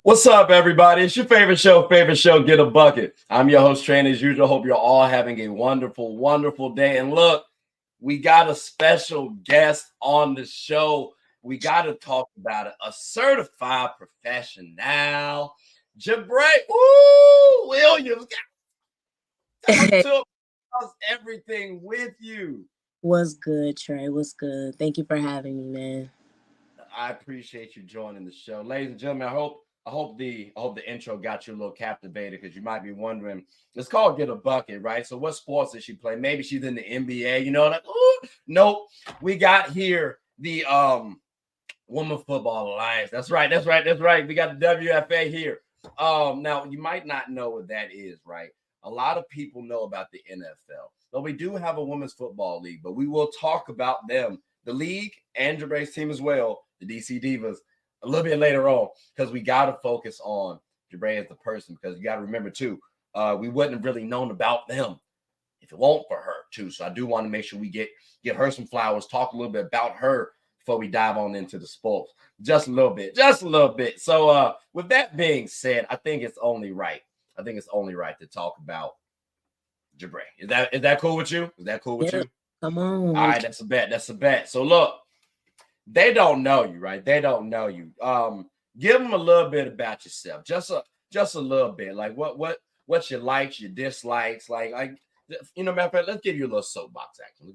What's up, everybody? It's your favorite show, Get a Bucket. I'm your host, Train, as usual. Hope you're all having a wonderful, wonderful day. And look, we got a special guest on the show. We got to talk about it. A certified professional, Jebrae Williams. How's everything with you? What's good, Trey? What's good? Thank you for having me, man. I appreciate you joining the show, ladies and gentlemen. I hope the intro got you a little captivated, because you might be wondering. It's called Get a Bucket, right? So what sports does she play? Maybe she's in the NBA. Like, nope. We got here the Women Football Alliance. That's right. We got the WFA here. Now you might not know what that is, right? A lot of people know about the NFL, but we do have a women's football league. But we will talk about them, the league, and Jebrae's team as well, the DC Divas, a little bit later on, because we got to focus on Jebrae as the person, because you got to remember too, we wouldn't have really known about them if it weren't for her too. So I do want to make sure we give her some flowers, talk a little bit about her before we dive on into the sports. Just a little bit. So with that being said, I think it's only right to talk about Jebrae. Is that cool with you? Yeah, come on. All right, that's a bet. So look, they don't know you, right? They don't know you. Give them a little bit about yourself. Just a little bit. Like what your likes, your dislikes, like matter of fact, let's give you a little soapbox action.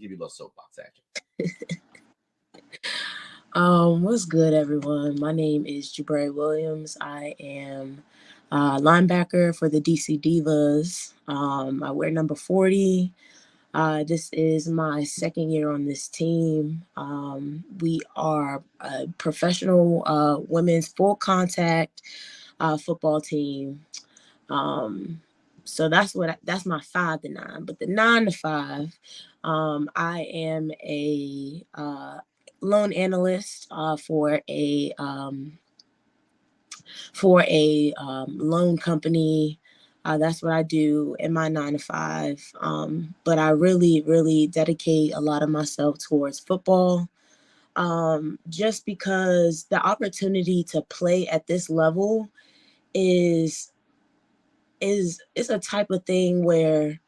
What's good, everyone? My name is Jebrae Williams. I am linebacker for the DC Divas. I wear number 40. This is my second year on this team. We are a professional women's full contact football team. So that's my 5 to 9. But the 9 to 5, I am a loan analyst for a loan company. That's what I do in my 9 to 5. But I really, really dedicate a lot of myself towards football. Just because the opportunity to play at this level is a type of thing where,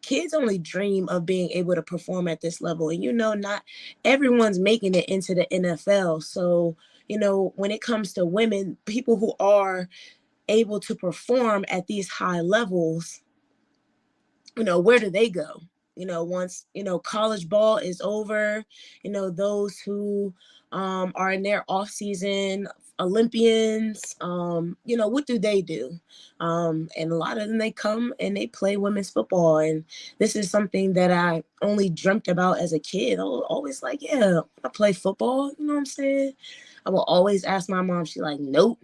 kids only dream of being able to perform at this level. And, not everyone's making it into the NFL. So, when it comes to women, people who are able to perform at these high levels, where do they go? Once, college ball is over, those who are in their off season, Olympians, what do they do? And a lot of them, they come and they play women's football. And this is something that I only dreamt about as a kid. I was always like, yeah, I play football. You know what I'm saying? I will always ask my mom. She's like, nope,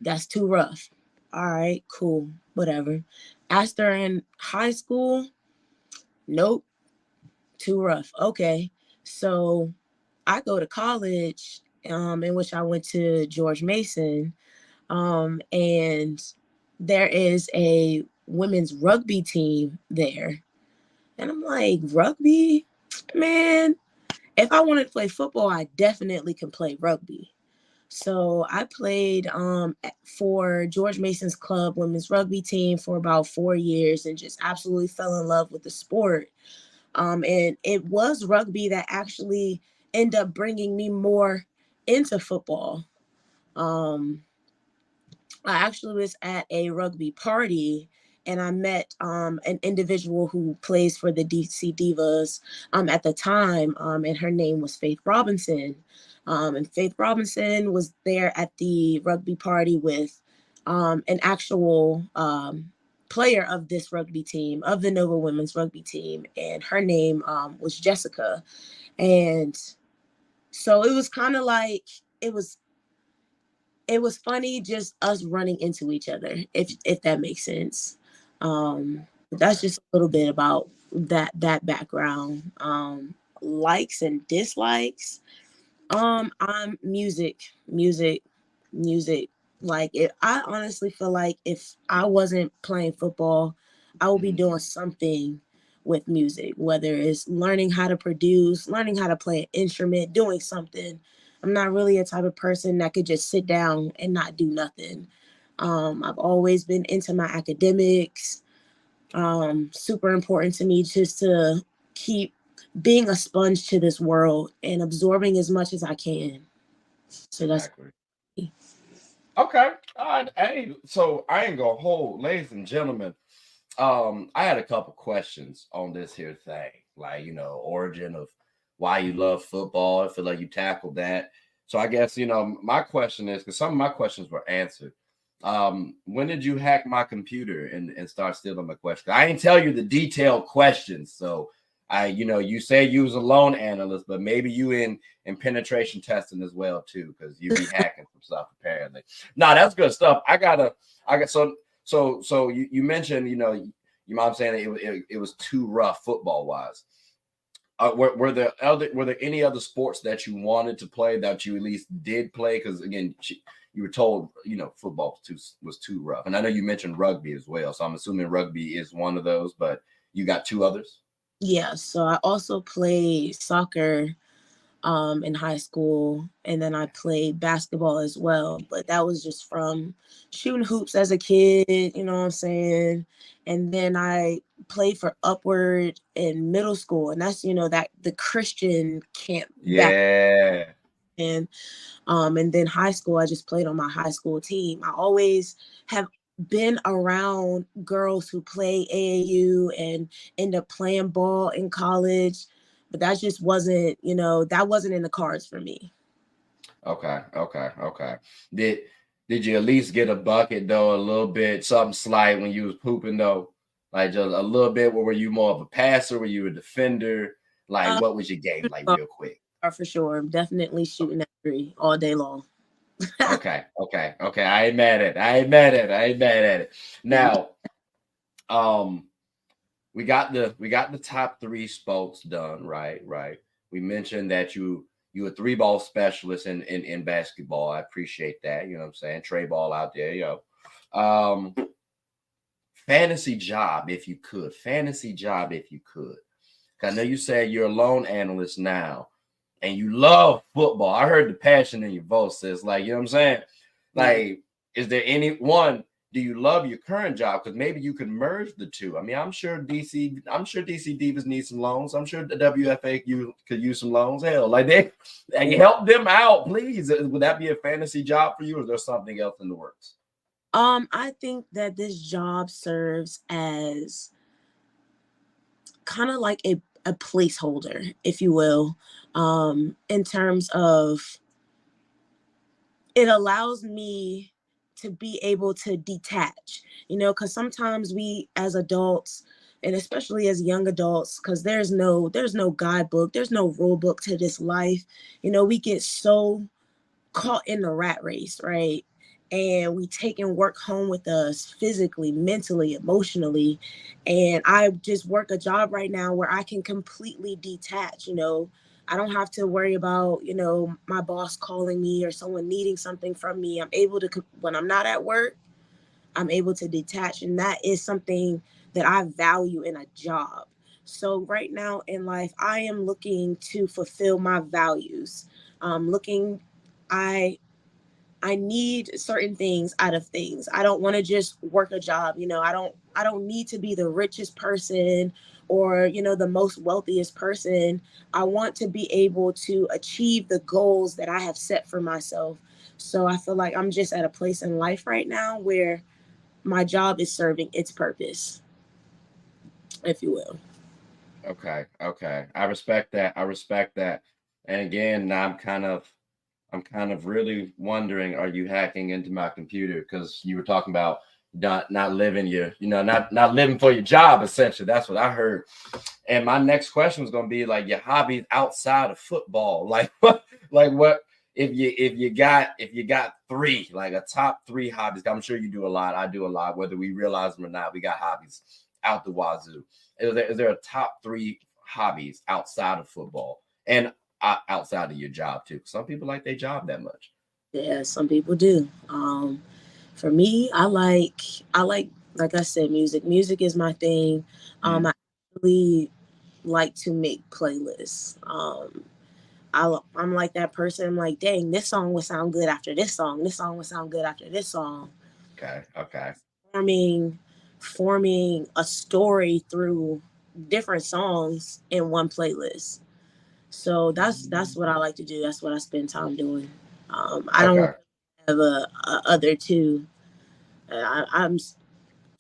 that's too rough. All right, cool, whatever. Asked her in high school, nope, too rough. Okay, so I go to college, in which I went to George Mason, and there is a women's rugby team there. And I'm like, rugby? Man, if I wanted to play football, I definitely can play rugby. So I played for George Mason's club women's rugby team for about 4 years and just absolutely fell in love with the sport. And it was rugby that actually ended up bringing me more into football. Um, I actually was at a rugby party and I met an individual who plays for the DC Divas at the time, and her name was Faith Robinson. And Faith Robinson was there at the rugby party with an actual player of this rugby team, of the Nova Women's Rugby Team, and her name was Jessica. And so it was kind of like, it was funny just us running into each other, if that makes sense. That's just a little bit about that background. Likes and dislikes. I'm music. Like, I honestly feel like if I wasn't playing football, I would be doing something with music, whether it's learning how to produce, learning how to play an instrument, doing something. I'm not really a type of person that could just sit down and not do nothing. I've always been into my academics. Super important to me just to keep being a sponge to this world and absorbing as much as I can. So that's Exactly. Okay. All right. Hey, so I ain't gonna hold, ladies and gentlemen. I had a couple questions on this here thing, like origin of why you love football. I feel like you tackled that. So I guess my question is, because some of my questions were answered. When did you hack my computer and start stealing my questions? I ain't tell you the detailed questions, so you say you was a loan analyst, but maybe you in penetration testing as well too, because you be hacking some stuff apparently. No, that's good stuff. I got so you mentioned your mom saying that it was too rough football wise. Were there any other sports that you wanted to play that you at least did play? Because again, you were told football was too rough, and I know you mentioned rugby as well. So I'm assuming rugby is one of those, but you got two others. Yeah. So I also played soccer in high school, and then I played basketball as well, but that was just from shooting hoops as a kid, you know what I'm saying? And then I played for Upward in middle school, and that's that the Christian camp back. Yeah. And then high school, I just played on my high school team. I always have been around girls who play AAU and end up playing ball in college, but that just wasn't, that wasn't in the cards for me. Okay. Did you at least get a bucket though? A little bit, something slight when you was pooping though, like just a little bit. Or were you more of a passer? Were you a defender? Like, Uh, what was your game like, real quick? for sure. I'm definitely shooting at three all day long. Okay. I ain't mad at it. I ain't mad at it. Now, we got the top three spokes done, right? Right. We mentioned that you a three ball specialist in basketball. I appreciate that. You know what I'm saying? Trey ball out there, yo. Um, fantasy job if you could. Fantasy job if you could. I know you said you're a loan analyst now and you love football. I heard the passion in your voice. Says like, you know what I'm saying? Like, is there any one? Do you love your current job? Because maybe you could merge the two. I mean, I'm sure DC Divas need some loans. I'm sure the WFA could use some loans. Hell, like they help them out, please. Would that be a fantasy job for you, or is there something else in the works? I think that this job serves as kind of like a placeholder, if you will, in terms of it allows me to be able to detach, because sometimes we as adults, and especially as young adults, because there's no guidebook, there's no rule book to this life. We get so caught in the rat race, right? And we taking work home with us physically, mentally, emotionally. And I just work a job right now where I can completely detach. I don't have to worry about, my boss calling me or someone needing something from me. I'm able to, when I'm not at work, I'm able to detach. And that is something that I value in a job. So right now in life, I am looking to fulfill my values. I I need certain things out of things. I don't want to just work a job. I don't need to be the richest person or, the most wealthiest person. I want to be able to achieve the goals that I have set for myself. So I feel like I'm just at a place in life right now where my job is serving its purpose, if you will. Okay. I respect that. And again, now I'm kind of really wondering, are you hacking into my computer? Because you were talking about not living not living for your job, essentially. That's what I heard. And my next question was gonna be like your hobbies outside of football. Like what if you got three, like a top three hobbies. I'm sure you do a lot. I do a lot, whether we realize them or not. We got hobbies out the wazoo. Is there a top three hobbies outside of football? And outside of your job too. Some people like their job that much. Yeah, some people do. For me, like I said, music. Music is my thing. Mm. I really like to make playlists. I'm like that person. I'm like, dang, this song would sound good after this song. This song would sound good after this song. Okay. Forming a story through different songs in one playlist. So that's what I like to do. That's what I spend time doing. I don't have a other two. I'm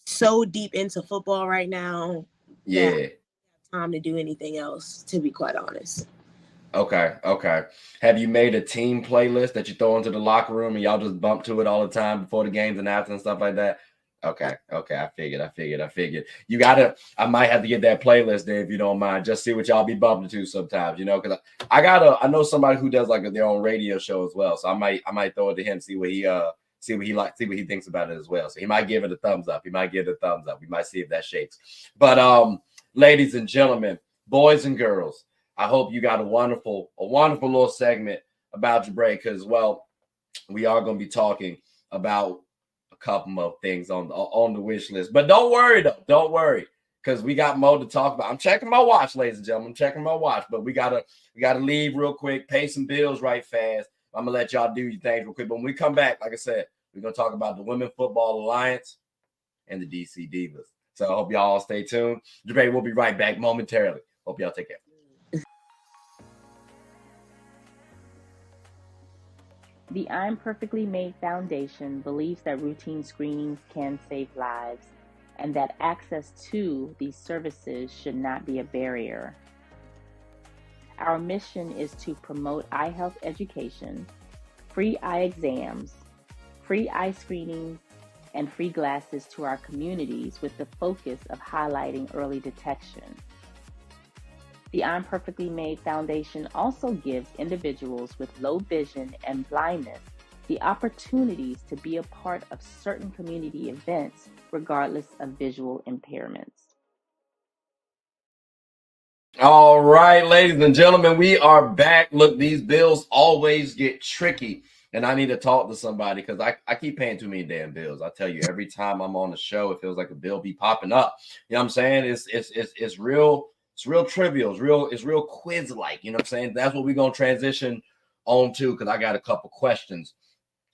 so deep into football right now. Yeah. That I don't have time to do anything else, to be quite honest. Okay. Have you made a team playlist that you throw into the locker room and y'all just bump to it all the time before the games and after and stuff like that? Okay. I figured. I might have to get that playlist there if you don't mind. Just see what y'all be bumping to sometimes, because I know somebody who does like their own radio show as well. So I might throw it to him, see what he thinks about it as well. So he might give it a thumbs up. We might see if that shakes. But ladies and gentlemen, boys and girls, I hope you got a wonderful little segment about Jebrae, because, well, we are going to be talking about a couple of things on the wish list. But don't worry, because we got more to talk about. I'm checking my watch, ladies and gentlemen. But we gotta leave real quick, pay some bills right fast. I'm gonna let y'all do your things real quick. But when we come back, like I said, we're gonna talk about the Women's Football Alliance and the DC Divas. So I hope y'all stay tuned. Jebrae will be right back momentarily. Hope y'all take care. The I'm Perfectly Made Foundation believes that routine screenings can save lives and that access to these services should not be a barrier. Our mission is to promote eye health education, free eye exams, free eye screenings, and free glasses to our communities with the focus of highlighting early detection. The I'm Perfectly Made Foundation also gives individuals with low vision and blindness the opportunities to be a part of certain community events, regardless of visual impairments. All right, ladies and gentlemen, we are back. Look, these bills always get tricky, and I need to talk to somebody because I keep paying too many damn bills. I tell you, every time I'm on the show, it feels like a bill be popping up. You know what I'm saying? It's real. It's real trivial. It's real quiz-like. You know what I'm saying? That's what we're going to transition on to, because I got a couple questions,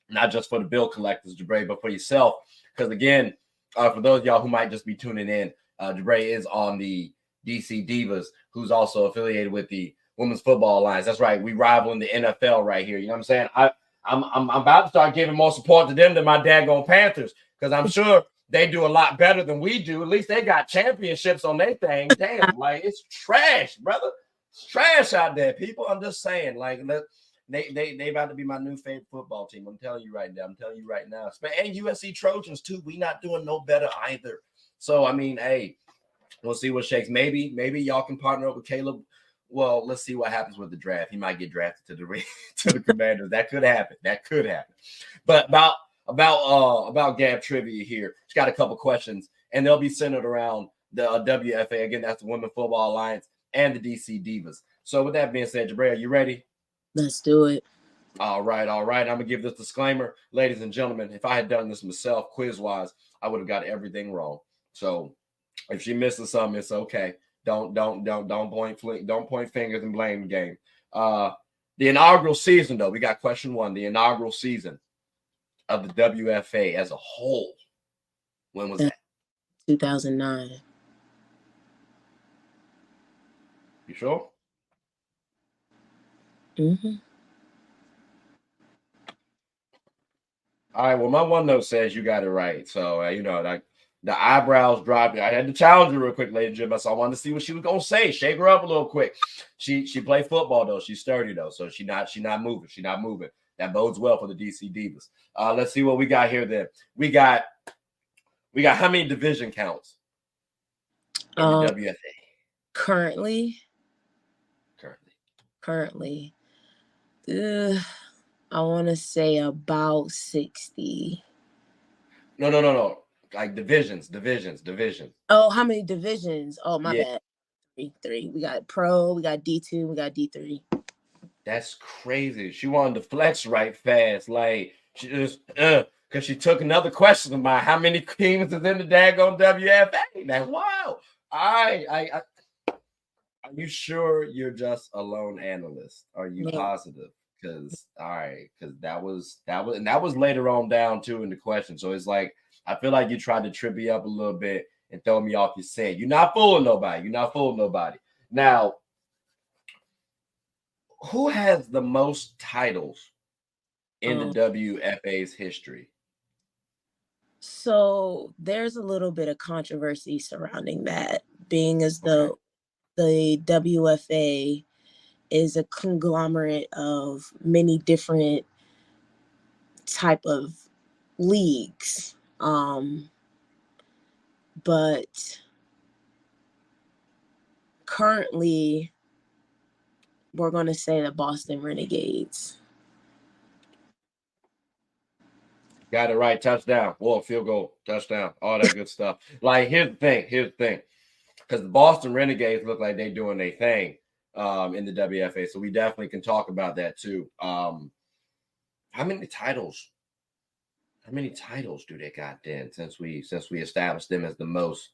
not just for the bill collectors, Jebrae, but for yourself. Because, again, for those of y'all who might just be tuning in, Jebrae is on the DC Divas, who's also affiliated with the Women's Football Alliance. That's right. We rival in the NFL right here. You know what I'm saying? I'm about to start giving more support to them than my daggone Panthers, because I'm sure they do a lot better than we do. At least they got championships on their thing. Damn, like, it's trash, brother. It's trash out there, people. I'm just saying, like, they about to be my new favorite football team. I'm telling you right now. And USC Trojans too. We not doing no better either. So I mean, hey, we'll see what shakes. Maybe y'all can partner up with Caleb. Well, let's see what happens with the draft. He might get drafted to the Commanders. That could happen. But about Gab trivia here. Just got a couple questions, and they'll be centered around the WFA. Again, that's the Women's Football Alliance and the DC Divas. So with that being said, Jebrae, are you ready? Let's do it. All right. I'm going to give this disclaimer. Ladies and gentlemen, if I had done this myself quiz-wise, I would have got everything wrong. So if she misses something, it's okay. Don't point fingers and blame the game. The inaugural season, though, we got question one. The inaugural season of the WFA as a whole, when was that? 2009. You sure? Mm-hmm. All right. Well, my OneNote says you got it right. So like the eyebrows dropped. I had to challenge her real quick, ladies and gentlemen. So I wanted to see what she was gonna say. Shake her up a little quick. She played football though. She's sturdy though. So she not moving. She's not moving. That bodes well for the DC Divas. Let's see what we got here. Then we got how many division counts in the WFA currently? I want to say about 60. No. Like divisions. Oh, how many divisions? Oh, my bad. Three. We got Pro, we got D2, we got D3. That's crazy. She wanted to flex right fast. Like, she just, because she took another question about how many teams is in the daggone WFA. That's wild. Are you sure you're just a lone analyst? Are you No. positive? Because all right, because that was later on down too in the question. So it's like I feel like you tried to trip me up a little bit and throw me off your scent. You're not fooling nobody. You're not fooling nobody. Now, who has the most titles in the WFA's history? So there's a little bit of controversy surrounding that, being as Okay. though the WFA is a conglomerate of many different type of leagues. But currently we're going to say the Boston Renegades. Got it right. Touchdown. Whoa, field goal. Touchdown. All that good stuff. Like, here's the thing. Because the Boston Renegades look like they're doing their thing in the WFA. So we definitely can talk about that too. How many titles? How many titles do they got then since we established them as the most?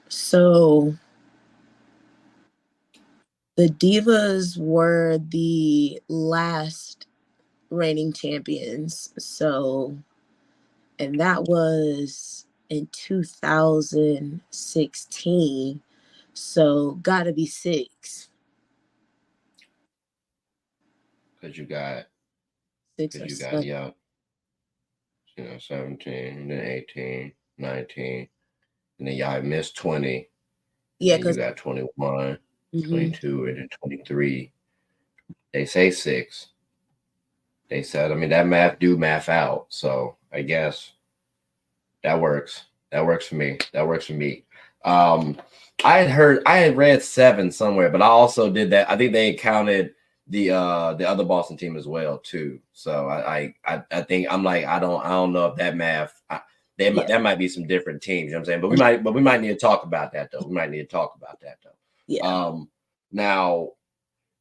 So the Divas were the last reigning champions. So, and that was in 2016. So, gotta be 6. Because you got, 6 or 7. yeah, 17, and then 18, 19, and then y'all missed 20. Yeah, and then you because got 21, 22, and then 23. They say 6. They said, I mean, that math out. So I guess that works. That works for me. I had read 7 somewhere, but I also did that. I think they counted the other Boston team as well too. So I think I'm like, I don't know if that math. That might be some different teams. You know what I'm saying? But we might need to talk about that though. Yeah. Now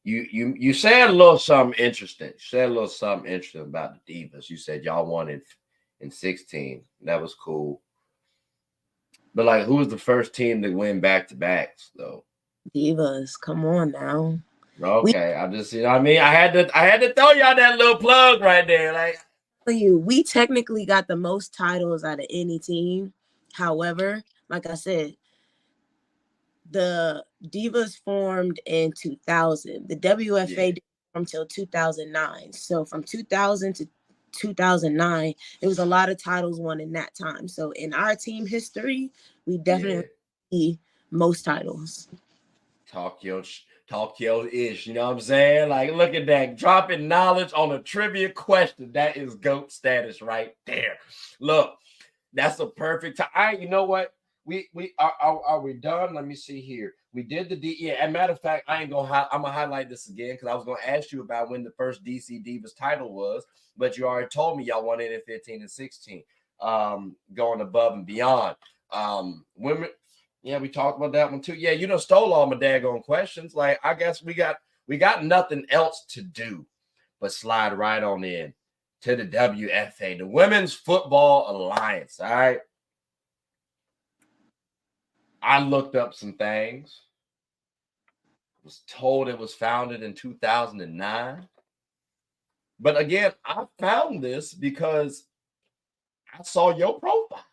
you said a little something interesting. You said a little something interesting about the Divas. You said y'all won in 16. That was cool. But like, who was the first team to win back-to-backs though? Divas, come on now. Okay, I just, I mean, I had to throw y'all that little plug right there. Like, We technically got the most titles out of any team. However, like I said, the Divas formed in 2000. The WFA didn't form until 2009. So from 2000 to 2009, it was a lot of titles won in that time. So in our team history, we definitely see most titles. Talk your ish, you know what I'm saying? Like, look at that, dropping knowledge on a trivia question. That is GOAT status right there. Look, that's a perfect time. All right, you know what? We are we done? Let me see here. We did the D. Yeah, as a matter of fact, I'm gonna highlight this again because I was gonna ask you about when the first DC Divas title was, but you already told me y'all won it in 15 and 16. Going above and beyond. Women. Yeah, we talked about that one too. Yeah, you done stole all my daggone questions. Like, I guess we got nothing else to do but slide right on in to the WFA, the Women's Football Alliance. All right. I looked up some things. Was told it was founded in 2009. But again, I found this because I saw your profile.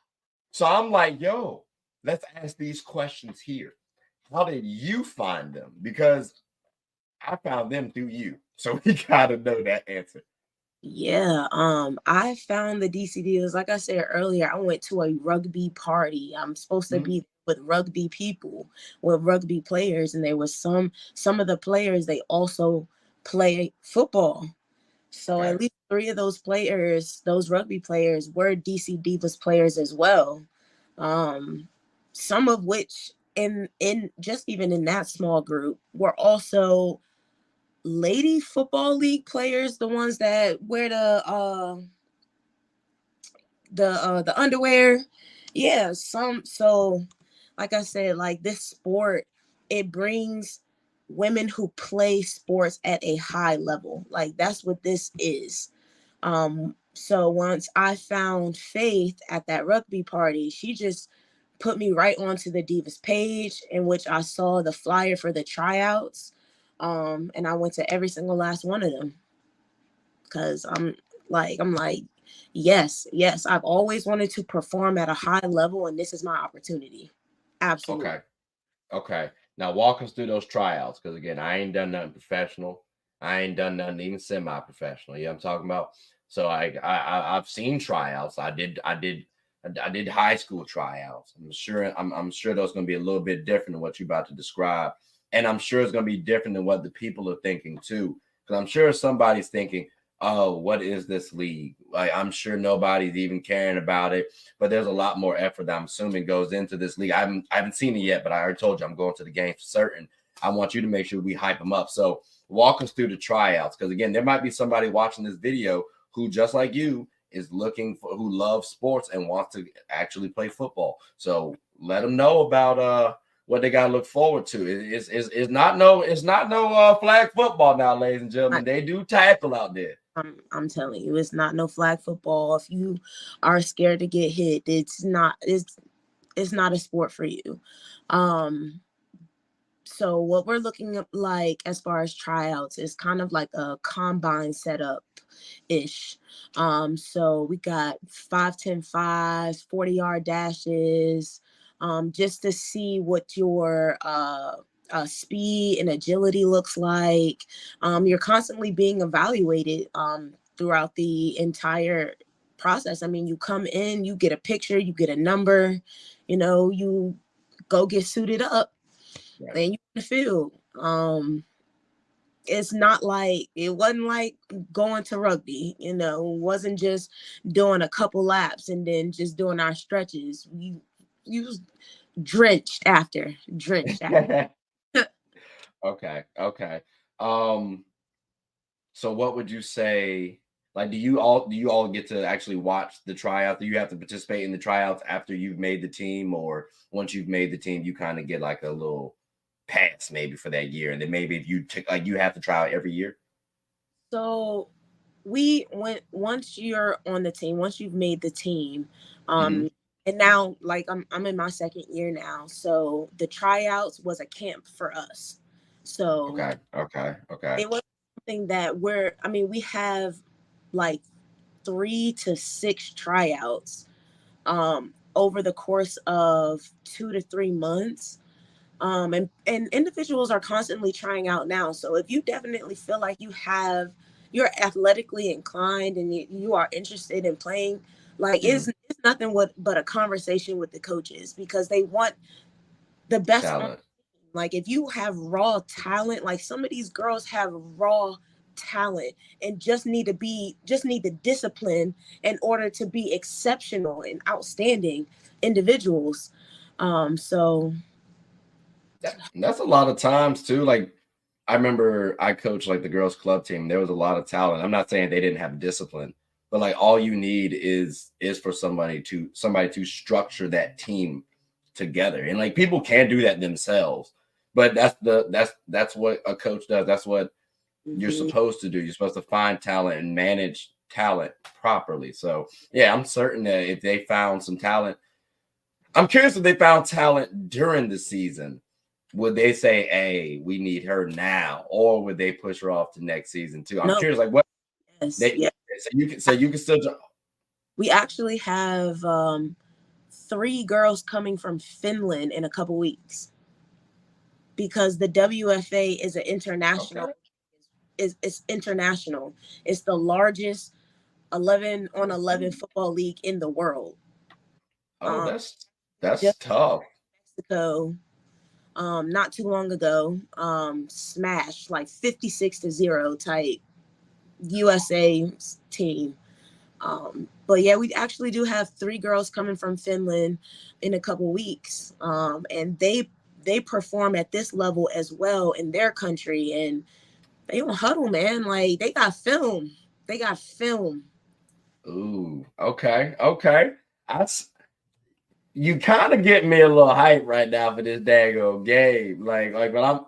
So I'm like, yo, let's ask these questions here. How did you find them? Because I found them through you. So we gotta know that answer. Yeah, I found the DC Divas. Like I said earlier, I went to a rugby party. I'm supposed to be with rugby people, with rugby players, and there was some of the players, they also play football. So at least 3 of those players, those rugby players, were DC Divas players as well. Some of which in just even in that small group were also lady football league players, the ones that wear the underwear. Yeah, so like I said, like this sport, it brings women who play sports at a high level. Like that's what this is. So once I found Faith at that rugby party, she just put me right onto the Divas page, in which I saw the flyer for the tryouts. And I went to every single last one of them, because I'm like, yes, I've always wanted to perform at a high level, and this is my opportunity. Absolutely. Okay. Now walk us through those tryouts, because again, I ain't done nothing professional. I ain't done nothing even semi-professional. You know what I'm talking about? So I've seen tryouts. I did high school tryouts. I'm sure those going to be a little bit different than what you're about to describe, and I'm sure it's going to be different than what the people are thinking too. Because I'm sure somebody's thinking, "Oh, what is this league?" Like, I'm sure nobody's even caring about it. But there's a lot more effort that I'm assuming goes into this league. I haven't seen it yet, but I already told you I'm going to the game for certain. I want you to make sure we hype them up. So walk us through the tryouts, because again, there might be somebody watching this video who, just like you, is looking for, who loves sports and wants to actually play football. So let them know about what they got to look forward to. It's not no flag football now, ladies and gentlemen. They do tackle out there. I'm telling you, it's not no flag football. If you are scared to get hit, it's not a sport for you. So what we're looking at, like, as far as tryouts, is kind of like a combine setup ish. So we got 5, 10, 5s, 40-yard dashes, just to see what your speed and agility looks like. You're constantly being evaluated throughout the entire process. I mean, you come in, you get a picture, you get a number, you go get suited up. Right. And you in the field. It wasn't like going to rugby, it wasn't just doing a couple laps and then just doing our stretches. You was drenched after. Okay. So what would you say? Like, do you all get to actually watch the tryout? Do you have to participate in the tryouts after you've made the team, or once you've made the team, you kind of get like a little pass maybe for that year, and then maybe if you you have to try out every year? So once you're on the team, once you've made the team, Mhm. and now, like, I'm in my second year now, so the tryouts was a camp for us. So Okay. it was something that we have like 3 to 6 tryouts over the course of 2 to 3 months. And individuals are constantly trying out now. So if you definitely feel like you're athletically inclined and you are interested in playing, like, it's nothing but a conversation with the coaches, because they want the best. Talent. Like, if you have raw talent, like some of these girls have raw talent and just need the discipline in order to be exceptional and outstanding individuals. So That's a lot of times too. Like, I remember I coached like the girls club team. There was a lot of talent. I'm not saying they didn't have discipline, but like all you need is for somebody to structure that team together. And like people can do that themselves. But that's what a coach does. That's what you're supposed to do. You're supposed to find talent and manage talent properly. So yeah, I'm certain that if they found some talent, I'm curious if they found talent during the season. Would they say, "Hey, we need her now," or would they push her off to next season too? I'm no, curious, like what yes. so you can still. We actually have 3 girls coming from Finland in a couple weeks, because the WFA is an international. Okay. It's international. It's the largest 11-on-11 football league in the world. Oh, Um, that's just tough. Mexico, not too long ago, smashed like 56-0 type USA team. But yeah, we actually do have 3 girls coming from Finland in a couple weeks, and they perform at this level as well in their country, and they don't huddle, man. Like, they got film. Ooh, okay. You kind of get me a little hype right now for this daggone game. But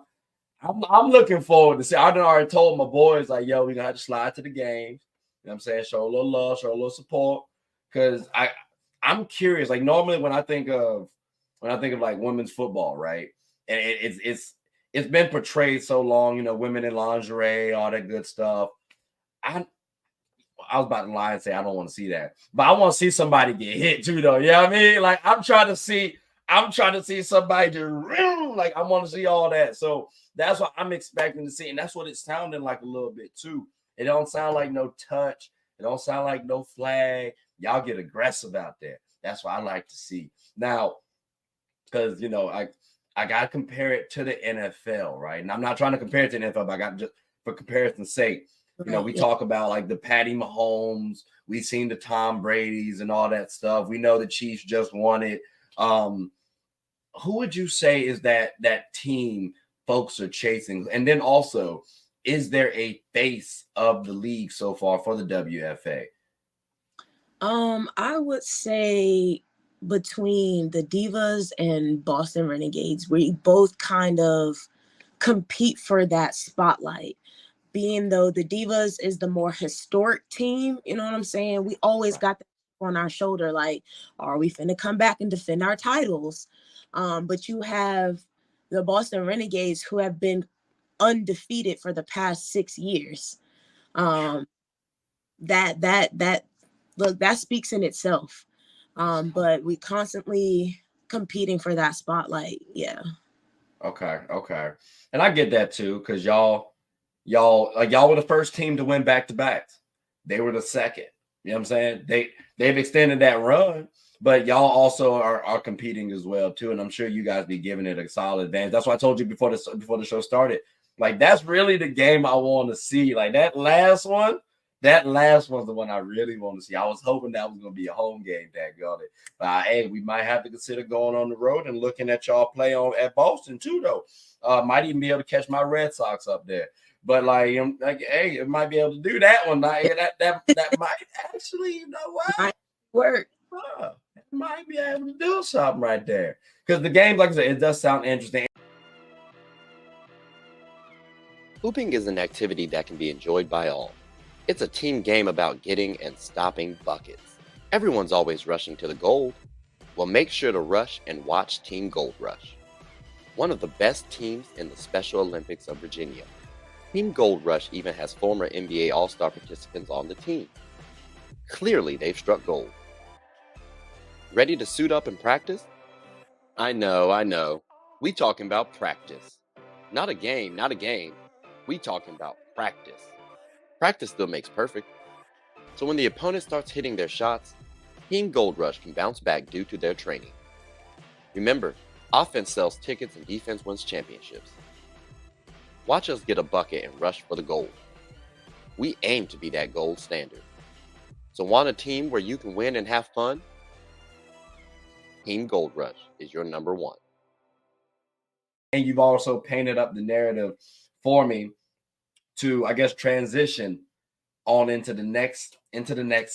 I'm looking forward to see. I done already told my boys, like, yo, we gonna have to slide to the games. You know what I'm saying? Show a little love, show a little support. Cause I'm curious. Like, normally when I think of when I think of like women's football, right? And it's been portrayed so long, women in lingerie, all that good stuff. I was about to lie and say I don't want to see that, but I want to see somebody get hit too, though. You know what I mean? Like I'm trying to see somebody like I want to see all that. So that's what I'm expecting to see, and that's what it's sounding like a little bit too. It don't sound like no touch. It don't sound like no flag. Y'all get aggressive out there. That's what I like to see. Now, because I got to compare it to the NFL, right? And I'm not trying to compare it to the NFL, but I got just for comparison's sake. We talk about like the Patty Mahomes. We've seen the Tom Brady's and all that stuff. We know the Chiefs just won it. Who would you say is that team folks are chasing? And then also, is there a face of the league so far for the WFA? I would say between the Divas and Boston Renegades, we both kind of compete for that spotlight. Being though the Divas is the more historic team, you know what I'm saying? We always got that on our shoulder, like, are we finna come back and defend our titles? But you have the Boston Renegades who have been undefeated for the past 6 years. That speaks in itself. But we constantly competing for that spotlight. Yeah. Okay. And I get that too, because y'all were the first team to win back-to-backs. They were the second. You know what I'm saying? They've extended that run, but y'all also are competing as well too. And I'm sure you guys be giving it a solid advantage. That's why I told you before the show started. Like that's really the game I want to see. Like that last one's the one I really want to see. I was hoping that was going to be a home game, daggone it. But hey, we might have to consider going on the road and looking at y'all play at Boston too, though. Might even be able to catch my Red Sox up there. But hey, it might be able to do that one. Like, that might actually, you know what? Might work. It might be able to do something right there. Because the game, like I said, it does sound interesting. Hooping is an activity that can be enjoyed by all. It's a team game about getting and stopping buckets. Everyone's always rushing to the gold. Well, make sure to rush and watch Team Gold Rush, one of the best teams in the Special Olympics of Virginia. Team Gold Rush even has former NBA All-Star participants on the team. Clearly, they've struck gold. Ready to suit up and practice? I know. We talking about practice. Not a game. We talking about practice. Practice still makes perfect. So when the opponent starts hitting their shots, Team Gold Rush can bounce back due to their training. Remember, offense sells tickets and defense wins championships. Watch us get a bucket and rush for the gold. We aim to be that gold standard. So want a team where you can win and have fun? Team Gold Rush is your number one. And you've also painted up the narrative for me to, I guess, transition on into the next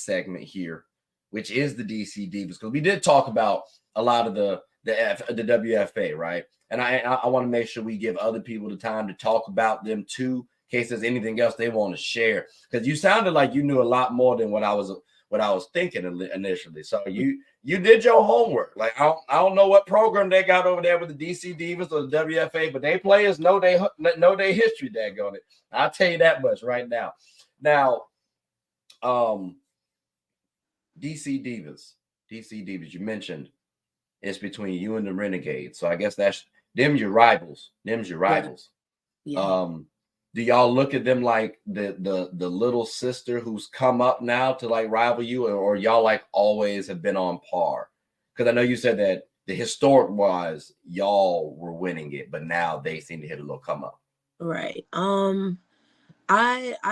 segment here, which is the DC Divas, because we did talk about a lot of the WFA, right? And I want to make sure we give other people the time to talk about them too, in case there's anything else they want to share. Because you sounded like you knew a lot more than what I was thinking initially. So you did your homework. Like I don't know what program they got over there with the DC Divas or the WFA, but they players know they history. Daggone it, I'll tell you that much right now. Now, DC Divas. You mentioned it's between you and the Renegades, so I guess that's them's your rivals. Yeah. Do y'all look at them like the little sister who's come up now to like rival you, or y'all like always have been on par? Because I know you said that the historic wise y'all were winning it, but now they seem to hit a little come up. Right. I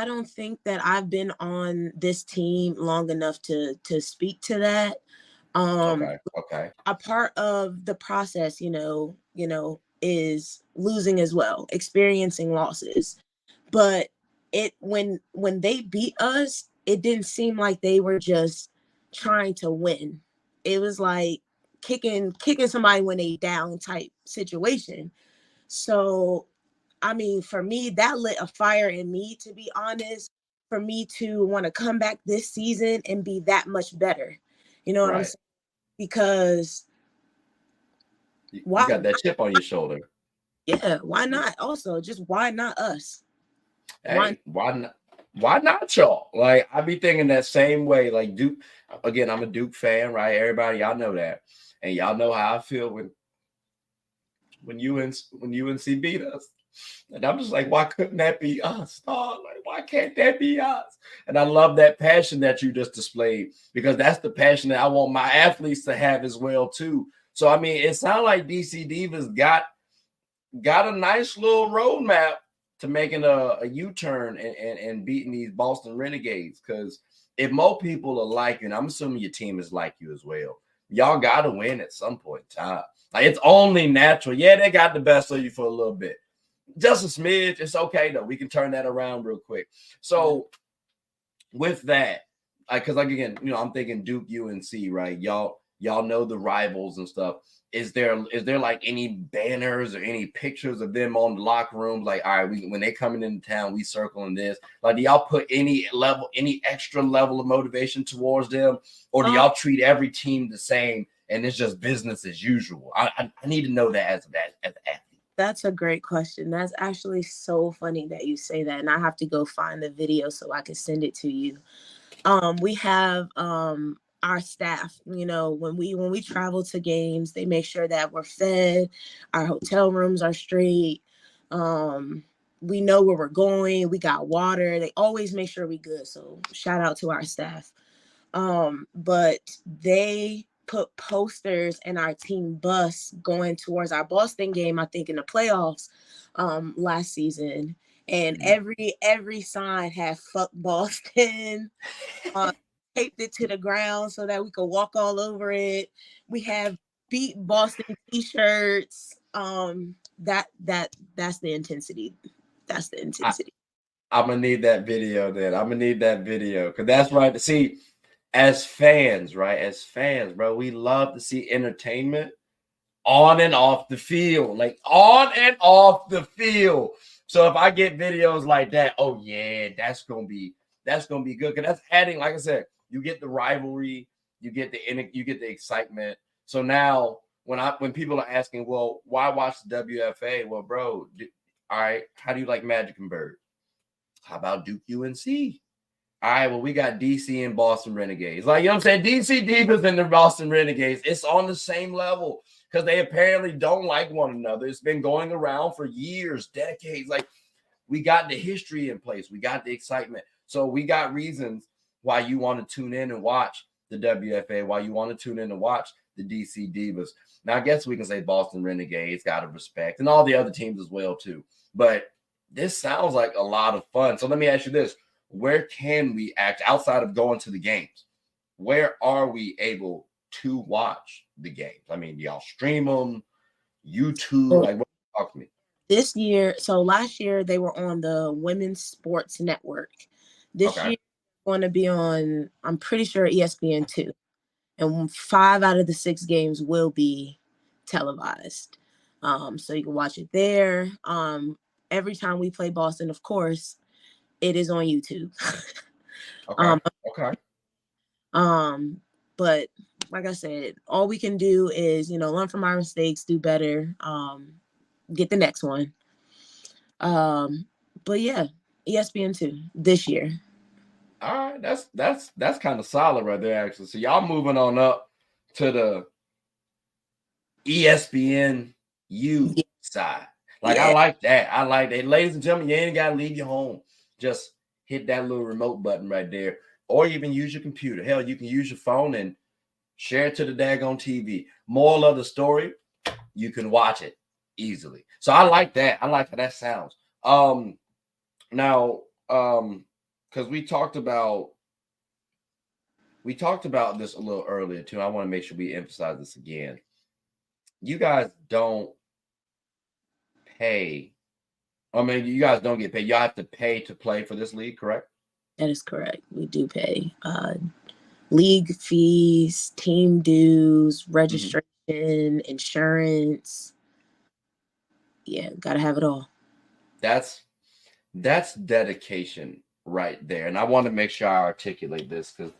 don't think that I've been on this team long enough to speak to that. Okay. A part of the process, is losing as well, experiencing losses. But when they beat us, it didn't seem like they were just trying to win. It was like kicking somebody when they down type situation. So, I mean, for me, that lit a fire in me, to be honest, for me to want to come back this season and be that much better. You know what I'm saying? Because You Why? got that chip on your shoulder. Yeah, why not? Also, just why not us? Hey, why not? Why not y'all? Like, I be thinking that same way. Like Duke, again, I'm a Duke fan, right? Everybody, y'all know that, and y'all know how I feel when UNC beat us. And I'm just like, why couldn't that be us? Oh, like, why can't that be us? And I love that passion that you just displayed, because that's the passion that I want my athletes to have as well too. So I mean, it sounds like DC Divas got a nice little roadmap to making a U-turn and beating these Boston Renegades. Because if more people are like you, and I'm assuming your team is like you as well, y'all got to win at some point in time. Like, it's only natural. Yeah, they got the best of you for a little bit. Just a smidge. It's okay, though. We can turn that around real quick. So with that, because like again, I'm thinking Duke UNC, right? Y'all know the rivals and stuff. Is there like any banners or any pictures of them on the locker rooms? Like, all right, when they coming into town, we circling this. Like, do y'all put any extra level of motivation towards them, or do y'all treat every team the same and it's just business as usual? I need to know that as an athlete. That's a great question. That's actually so funny that you say that, and I have to go find the video so I can send it to you. We have our staff, when we travel to games, they make sure that we're fed, our hotel rooms are straight. We know where we're going, we got water. They always make sure we good. So shout out to our staff. But they put posters in our team bus going towards our Boston game, I think in the playoffs last season. And every sign had "fuck Boston," taped it to the ground so that we could walk all over it. We have "beat Boston" t-shirts. That's the intensity. That's the intensity. I'm gonna need that video then. I'm gonna need that video, because that's right. See, as fans, right? As fans, bro, we love to see entertainment on and off the field, like on and off the field. So if I get videos like that, oh yeah, that's gonna be good, because that's adding, like I said, you get the rivalry, you get the excitement. So now when people are asking, well, why watch the WFA? Well, bro, all right, how do you like Magic and Bird? How about Duke UNC? All right, well, we got DC and Boston Renegades. Like, you know what I'm saying? DC Divas and the Boston Renegades, it's on the same level, because they apparently don't like one another. It's been going around for years, decades. Like, we got the history in place. We got the excitement. So we got reasons why you want to tune in and watch the WFA, why you want to tune in and watch the DC Divas. Now, I guess we can say Boston Renegades got to respect, and all the other teams as well, too. But this sounds like a lot of fun. So let me ask you this. Where can we act outside of going to the games? Where are we able to watch the games? I mean, do y'all stream them? YouTube? Like, what? Talk to me. This year, so last year they were on the Women's Sports Network. This year, going to be on, I'm pretty sure, ESPN2. And 5 out of the 6 games will be televised. So you can watch it there. Every time we play Boston, of course, it is on YouTube. Okay. But like I said, all we can do is, learn from our mistakes, do better, get the next one. But yeah, ESPN2 this year. All right, that's kind of solid right there, actually. So y'all moving on up to the ESPN side. Like, yeah. I like that. I like that. Ladies and gentlemen, you ain't got to leave your home. Just hit that little remote button right there, or even use your computer. Hell, you can use your phone and share it to the daggone TV. Moral of the story, you can watch it easily. So I like that. I like how that sounds. Now, because we talked about this a little earlier too. I want to make sure we emphasize this again. You guys don't pay. I mean, you guys don't get paid. You have to pay to play for this league, correct? That is correct. We do pay league fees, team dues, registration, insurance. Yeah, gotta have it all. That's dedication right there. And I want to make sure I articulate this, because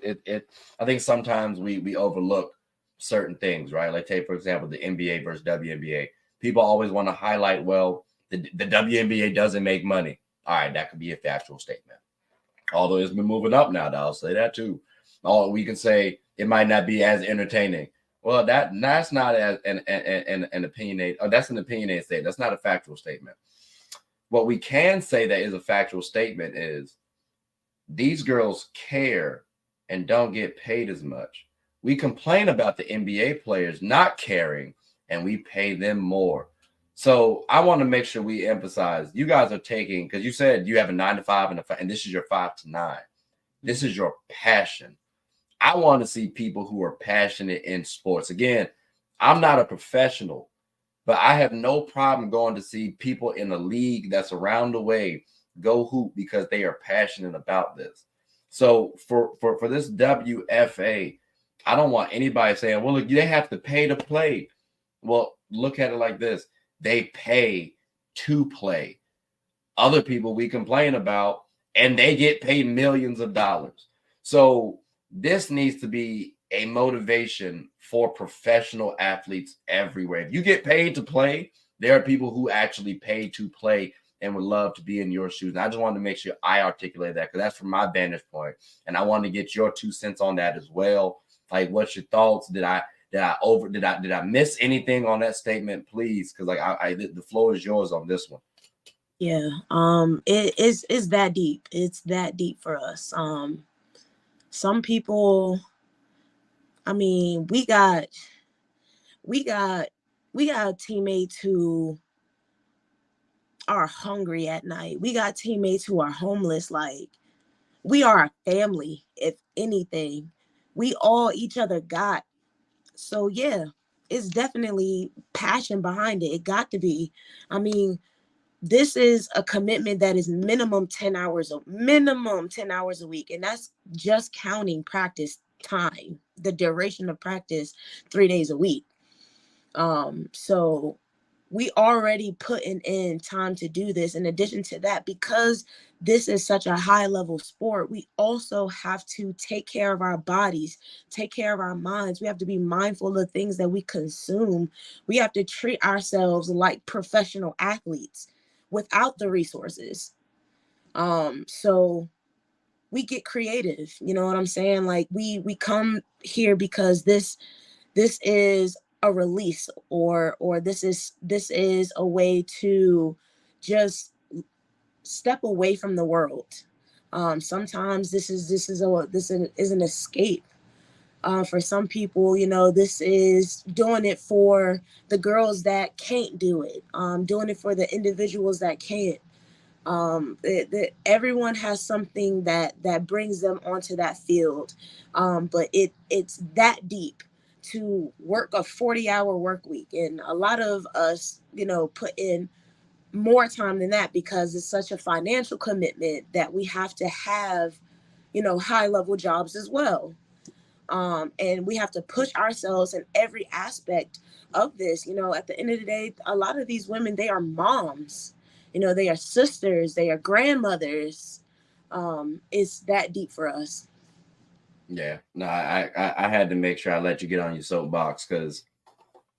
I think sometimes we overlook certain things, right? Like take, for example, the NBA versus WNBA. People always want to highlight, well, the WNBA doesn't make money. All right, that could be a factual statement. Although it's been moving up now, I'll say that too. Or we can say it might not be as entertaining. Well, that's not as an opinionated. Oh, that's an opinionated statement. That's not a factual statement. What we can say that is a factual statement is these girls care and don't get paid as much. We complain about the NBA players not caring, and we pay them more. So I want to make sure we emphasize you guys are taking, because you said you have a 9 to 5 and this is your 5 to 9. This is your passion. I want to see people who are passionate in sports. Again, I'm not a professional, but I have no problem going to see people in a league that's around the way go hoop because they are passionate about this. So for this WFA, I don't want anybody saying, well, look, they have to pay to play. Well, look at it like this. They pay to play. Other people we complain about, and they get paid millions of dollars. So this needs to be a motivation for professional athletes everywhere. If you get paid to play, there are people who actually pay to play and would love to be in your shoes. And I just wanted to make sure I articulate that because that's from my vantage point. And I want to get your 2 cents on that as well. Like, what's your thoughts? Did I miss anything on that statement? Please, because like the floor is yours on this one. Yeah, it's that deep. It's that deep for us. Some people, I mean, we got teammates who are hungry at night. We got teammates who are homeless. Like, we are a family, if anything. We all each other got. So yeah, it's definitely passion behind it. It got to be. I mean, this is a commitment that is minimum 10 hours a week. And that's just counting practice time, the duration of practice 3 days a week. So we already putting in time to do this. In addition to that, because this is such a high level sport, we also have to take care of our bodies, take care of our minds. We have to be mindful of the things that we consume. We have to treat ourselves like professional athletes without the resources. So we get creative, you know what I'm saying? Like we come here because this is a release or this is a way to just step away from the world. Sometimes this is an escape. For some people, you know, this is doing it for the girls that can't do it, doing it for the individuals that can't. Everyone has something that brings them onto that field, but it's that deep to work a 40-hour work week. And a lot of us, you know, put in more time than that because it's such a financial commitment that we have to have, you know, high level jobs as well. And we have to push ourselves in every aspect of this. You know, at the end of the day, a lot of these women, they are moms, you know, they are sisters, they are grandmothers. It's that deep for us. Yeah, no, I had to make sure I let you get on your soapbox because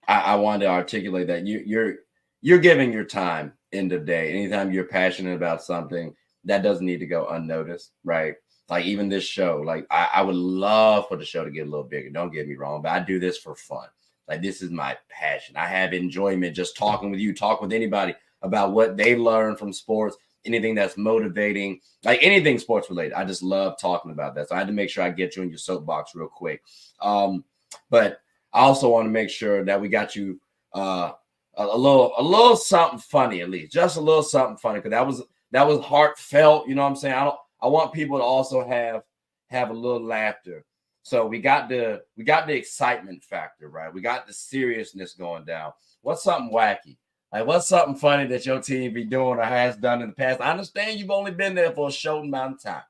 I wanted to articulate that you're giving your time. End of day, anytime you're passionate about something, that doesn't need to go unnoticed, right? Like even this show, like I would love for the show to get a little bigger. Don't get me wrong, but I do this for fun. Like this is my passion. I have enjoyment just talking with you, talk with anybody about what they learn from sports, anything that's motivating, like anything sports related. I just love talking about that. So I had to make sure I get you in your soapbox real quick. But I also want to make sure that we got you a little something funny, at least just a little something funny, because that was heartfelt. You know what I'm saying? I want people to also have a little laughter. So we got the excitement factor, right? We got the seriousness going down. What's something wacky? Like what's something funny that your team be doing or has done in the past? I understand you've only been there for a short amount of time,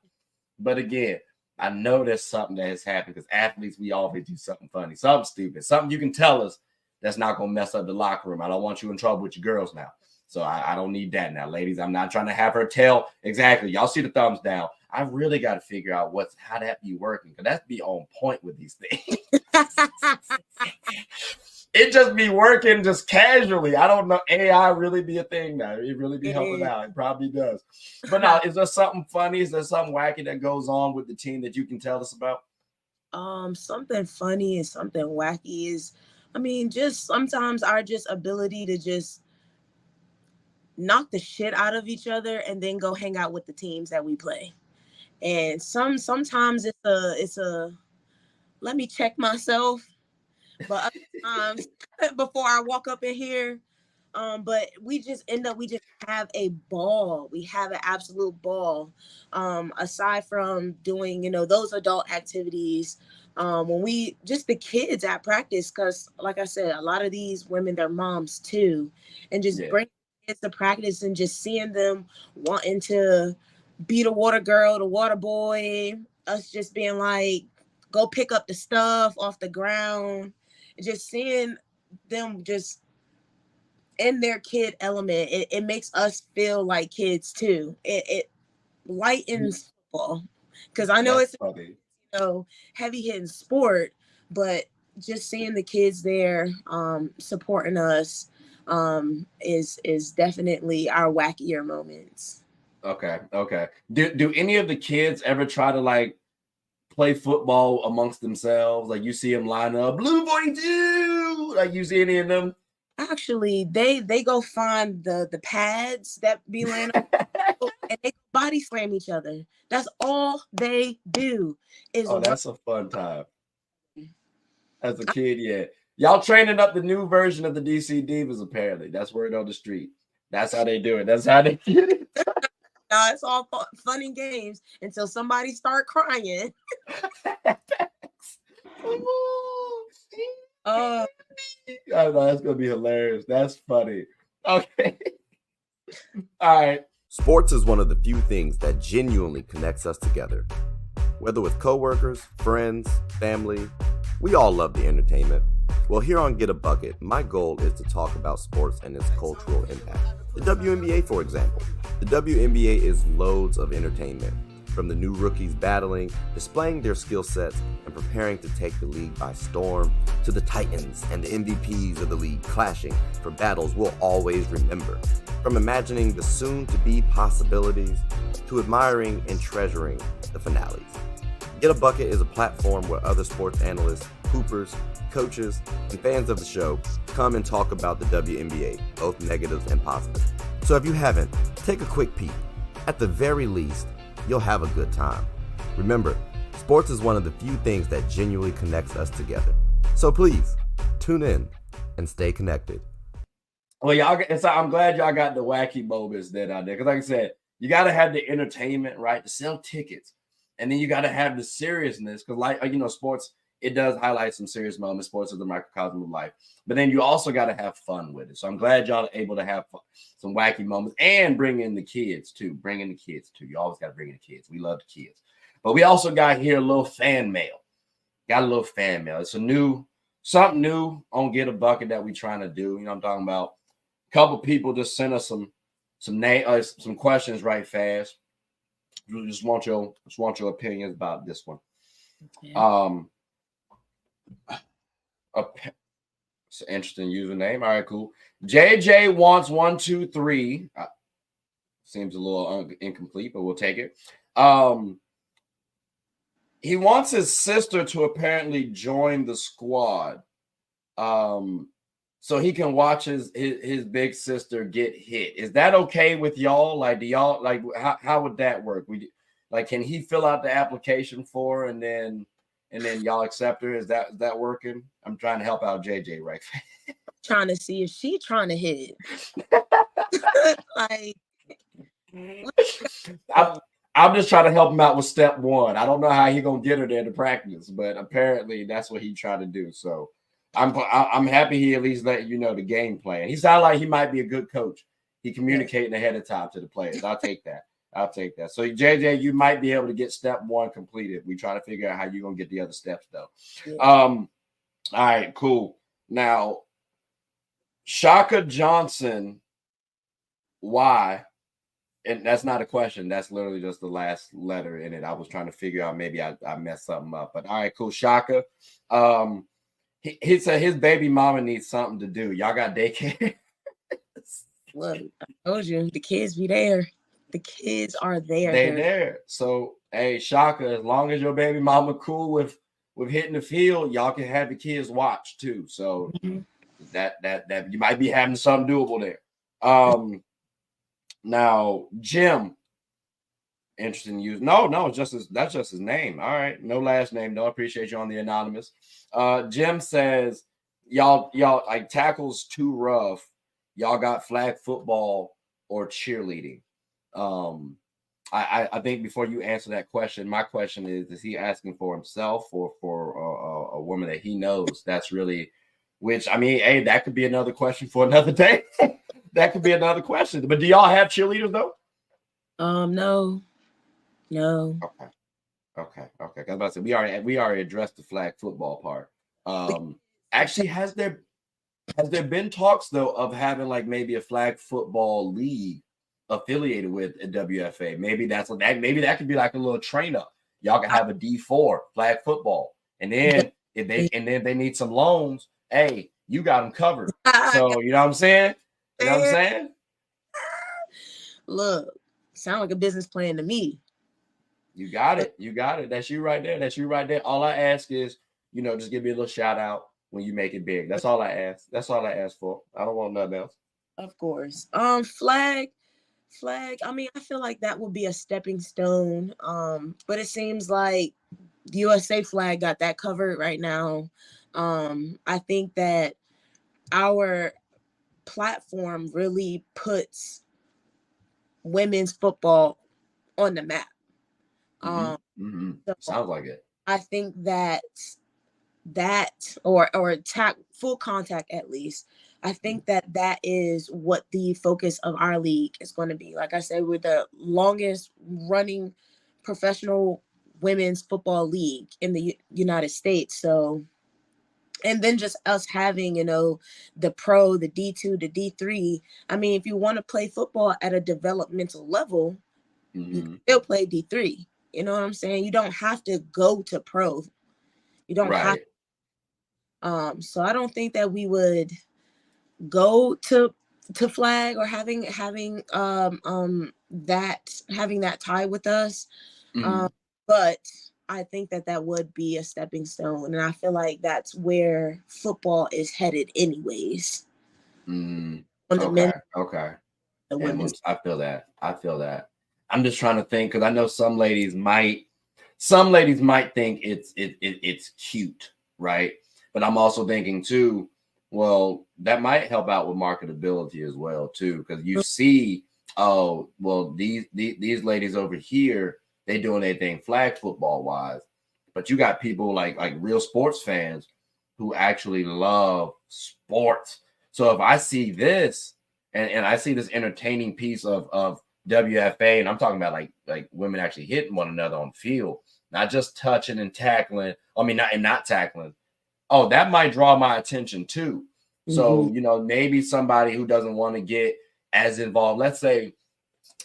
but again, I know there's something that has happened because athletes, we always do something funny, something stupid, something you can tell us that's not going to mess up the locker room. I don't want you in trouble with your girls now. So I don't need that now, ladies. I'm not trying to have her tell exactly. Y'all see the thumbs down. I really got to figure out how that be working, because that's be on point with these things. It just be working just casually. I don't know. AI really be a thing now. It really be helping out. It probably does. But now, is there something funny? Is there something wacky that goes on with the team that you can tell us about? Something funny and something wacky is, I mean, just sometimes our just ability to just knock the shit out of each other and then go hang out with the teams that we play. And sometimes it's a let me check myself, but other times before I walk up in here, but we just have a ball. We have an absolute ball. Aside from doing, those adult activities, when we just the kids at practice, because like I said, a lot of these women, they're moms too, and just bring kids to practice and just seeing them wanting to be the water girl, the water boy, us just being like, go pick up the stuff off the ground, and just seeing them just in their kid element, it makes us feel like kids too. It lightens football, because I know it's funny. Heavy hitting sport, but just seeing the kids there supporting us is definitely our wackier moments. Okay. Do any of the kids ever try to like play football amongst themselves? Like you see them line up, blue 42. Like you see any of them? Actually, they go find the pads that be laying on, and they body slam each other. That's all they do. That's a fun time. As a kid, yeah. Y'all training up the new version of the DC Divas, apparently. That's word on the street. That's how they do it. That's how they get it. No, it's all fun and games until somebody start crying. I know, that's gonna be hilarious. That's funny. Okay. All right. Sports is one of the few things that genuinely connects us together. Whether with coworkers, friends, family, we all love the entertainment. Well, here on Get a Bucket, my goal is to talk about sports and its cultural impact. The WNBA, for example. The WNBA is loads of entertainment. From the new rookies battling, displaying their skill sets, and preparing to take the league by storm, to the titans and the MVPs of the league clashing for battles we'll always remember. From imagining the soon-to-be possibilities, to admiring and treasuring the finales. Get a Bucket is a platform where other sports analysts, hoopers, coaches, and fans of the show come and talk about the WNBA, both negatives and positives. So if you haven't, take a quick peek. At the very least, you'll have a good time. Remember, sports is one of the few things that genuinely connects us together. So please, tune in and stay connected. Well, I'm glad y'all got the wacky moments that out there. Because like I said, you got to have the entertainment, right, to sell tickets. And then you got to have the seriousness. Because, sports, it does highlight some serious moments. Sports is the microcosm of life. But then you also got to have fun with it. So I'm glad y'all are able to have some wacky moments and bring in the kids, too. You always got to bring in the kids. We love the kids. But we also got here a little fan mail. It's something new on Get a Bucket that we trying to do. You know what I'm talking about? A couple people just sent us some questions right fast. We just want your opinions about this one. Okay. It's an interesting username. All right, cool. JJ wants 123. Seems a little incomplete, but we'll take it. He wants his sister to apparently join the squad, so he can watch his big sister get hit. Is that okay with y'all? Like, do y'all like how would that work? Can he fill out the application for her and then y'all accept her? Is that working? I'm trying to help out JJ right. Trying to see if she trying to hit. I'm just trying to help him out with step one. I don't know how he gonna get her there to practice, but apparently that's what he trying to do. So I'm happy he at least let you know the game plan. He sounded like he might be a good coach. He communicating ahead of time to the players. I'll take that. So JJ, you might be able to get step one completed. We try to figure out how you're gonna get the other steps though. Yeah. All right, cool. Now, Shaka Johnson, why And that's not a question. That's literally just the last letter in it. I was trying to figure out, maybe I messed something up. But all right, cool. Shaka. He said his baby mama needs something to do. Y'all got daycare? Look, I told you, the kids be there. The kids are there. They're there. So, hey, Shaka, as long as your baby mama cool with hitting the field, y'all can have the kids watch too. So that you might be having something doable there. Now, Jim, interesting use. No, that's just his name. All right, no last name. No, appreciate you on the anonymous. Jim says, y'all like tackles too rough. Y'all got flag football or cheerleading. I think before you answer that question, my question is he asking for himself or for a woman that he knows? That's really, which, I mean, hey, that could be another question for another day. That could be another question. But do y'all have cheerleaders though? No. Okay. Because I was about to say, we already addressed the flag football part. Actually, has there been talks though of having like maybe a flag football league affiliated with a WFA? Maybe that could be like a little train up. Y'all can have a D4 flag football, and then if they need some loans, hey, you got them covered. So you know what I'm saying? You know what I'm saying? Look, sound like a business plan to me. You got it. That's you right there. All I ask is, just give me a little shout out when you make it big. That's all I ask. That's all I ask for. I don't want nothing else. Of course. Flag. I mean, I feel like that would be a stepping stone. But it seems like the USA flag got that covered right now. I think that our platform really puts women's football on the map. So sounds like it. I think that or full contact at least. I think that is what the focus of our league is going to be. Like I said, we're the longest running professional women's football league in the United States. So, and then just us having, the pro, the D2, the D3. I mean, if you want to play football at a developmental level, you can still play D3. You know what I'm saying? You don't have to go to pro. You don't have to. So I don't think that we would go to flag or having that tie with us. But I think that would be a stepping stone, and I feel like that's where football is headed anyways. Okay. I feel that. I'm just trying to think, because I know some ladies might think it's cute, right? But I'm also thinking too, well, that might help out with marketability as well too, because you see, oh, well, these ladies over here, they doing anything flag football wise, but you got people like real sports fans who actually love sports. So if I see this and I see this entertaining piece of WFA, and I'm talking about like women actually hitting one another on the field, not just touching and tackling. I mean, not tackling. Oh, that might draw my attention too. So, maybe somebody who doesn't want to get as involved. Let's say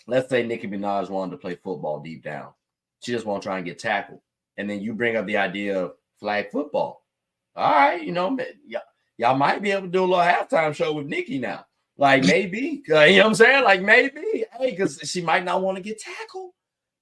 Nicki Minaj wanted to play football deep down. She just won't try and get tackled. And then you bring up the idea of flag football. All right, y'all might be able to do a little halftime show with Nicki now. Like maybe, you know what I'm saying? Like maybe, hey, because she might not want to get tackled,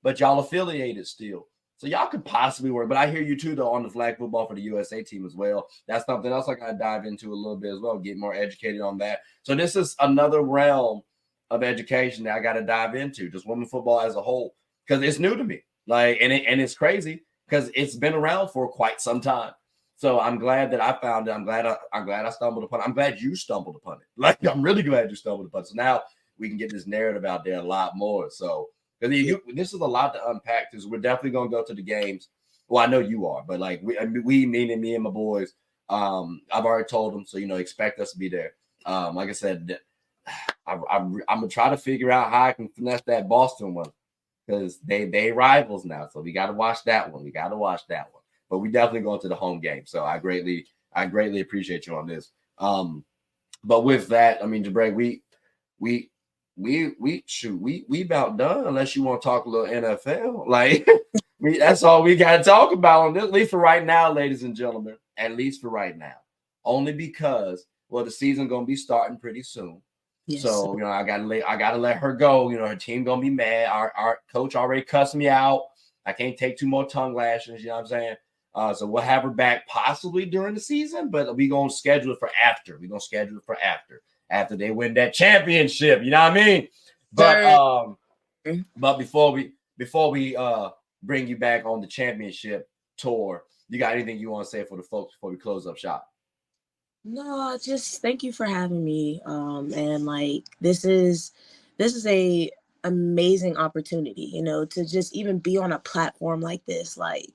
but y'all affiliated still. So y'all could possibly work. But I hear you too, though, on the flag football for the USA team as well. That's something else I gotta dive into a little bit as well, get more educated on that. So this is another realm of education that I got to dive into, just women football as a whole, because it's new to me. Like, and it's crazy because it's been around for quite some time. So I'm glad that I found it. I'm glad I stumbled upon it. I'm glad you stumbled upon it. Like, I'm really glad you stumbled upon it. So now we can get this narrative out there a lot more. So, because this is a lot to unpack, because we're definitely going to go to the games. Well, I know you are, but like we meaning me and my boys, I've already told them. So, expect us to be there. Like I said, I'm going to try to figure out how I can finesse that Boston one, because they rivals now. So we got to watch that one. But we definitely going to the home game. So I greatly appreciate you on this. But with that, I mean, Jebrae, we about done unless you want to talk a little NFL. Like that's all we got to talk about on this, at least for right now, ladies and gentlemen. At least for right now. Only because the season gonna be starting pretty soon. Yes. So I gotta let her go. Her team gonna be mad. Our coach already cussed me out. I can't take 2 more tongue lashes, you know what I'm saying? So we'll have her back possibly during the season, but we're gonna schedule it for after. We're gonna schedule it for after they win that championship, you know what I mean? But before we bring you back on the championship tour, you got anything you want to say for the folks before we close up shop? No, just thank you for having me. And like this is a amazing opportunity, to just even be on a platform like this. Like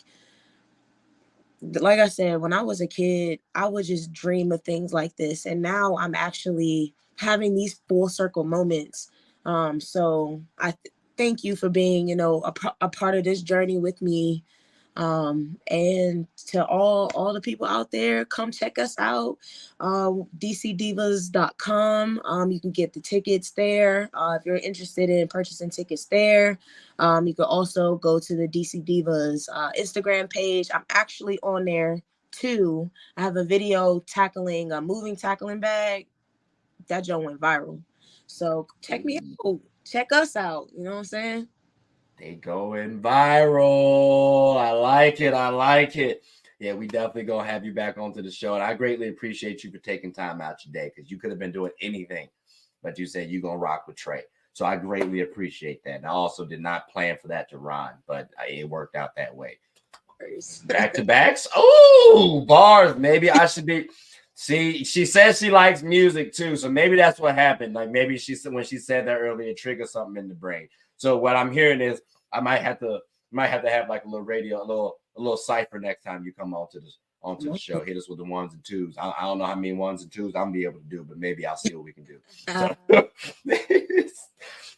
I said, when I was a kid, I would just dream of things like this, and now I'm actually having these full circle moments. So I thank you for being, a part of this journey with me. And to all the people out there, come check us out. DCDivas.com. You can get the tickets there. If you're interested in purchasing tickets there, you can also go to the DC Divas Instagram page. I'm actually on there too. I have a video tackling a moving tackling bag. That joint went viral. So check me out. Check us out. You know what I'm saying? They going viral. I like it. Yeah, we definitely gonna have you back onto the show. And I greatly appreciate you for taking time out today, because you could have been doing anything, but you said you're gonna rock with Trey. So I greatly appreciate that. And I also did not plan for that to rhyme, but it worked out that way. Back to backs. Oh, bars. Maybe I should be. See, she says she likes music too, so maybe that's what happened. Like maybe when she said that earlier, it triggered something in the brain. So what I'm hearing is I might have to have like a little radio, a little cipher next time you come onto the show. Hit us with the 1s and 2s. I don't know how many 1s and 2s I'm gonna be able to do, but maybe I'll see what we can do. So,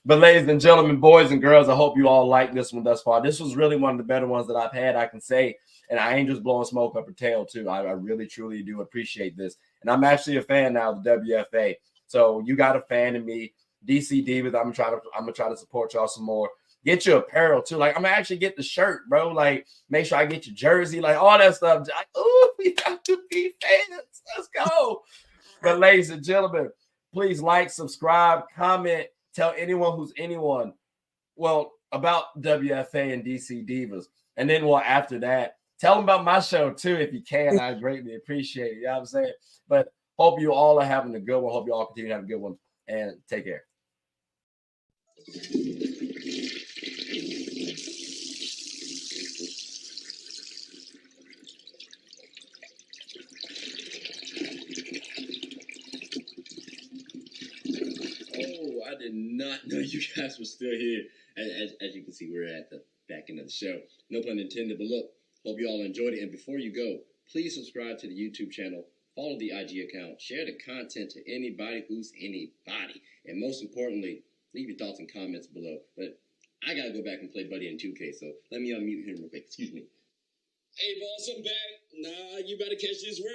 but ladies and gentlemen, boys and girls, I hope you all like this one thus far. This was really one of the better ones that I've had, I can say. And I ain't just blowing smoke up her tail too. I really, truly do appreciate this. And I'm actually a fan now of the WFA. So you got a fan of me. DC Divas, I'm gonna try to support y'all some more. Get your apparel too. Like I'm gonna actually get the shirt, bro. Like make sure I get your jersey, like all that stuff. Like, oh, we got to be fans. Let's go. But ladies and gentlemen, please like, subscribe, comment, tell anyone who's anyone, about WFA and DC Divas. And then after that, tell them about my show too, if you can. I greatly appreciate it. You know what I'm saying? But hope you all are having a good one. Hope you all continue to have a good one. And take care. Oh, I did not know you guys were still here. As you can see, we're at the back end of the show. No pun intended, but look, hope you all enjoyed it. And before you go, please subscribe to the YouTube channel, follow the IG account, share the content to anybody who's anybody. And most importantly, leave your thoughts and comments below. But I got to go back and play Buddy in 2K, so let me unmute him real quick. Excuse me. Hey, boss, I'm back. Nah, you better catch this word.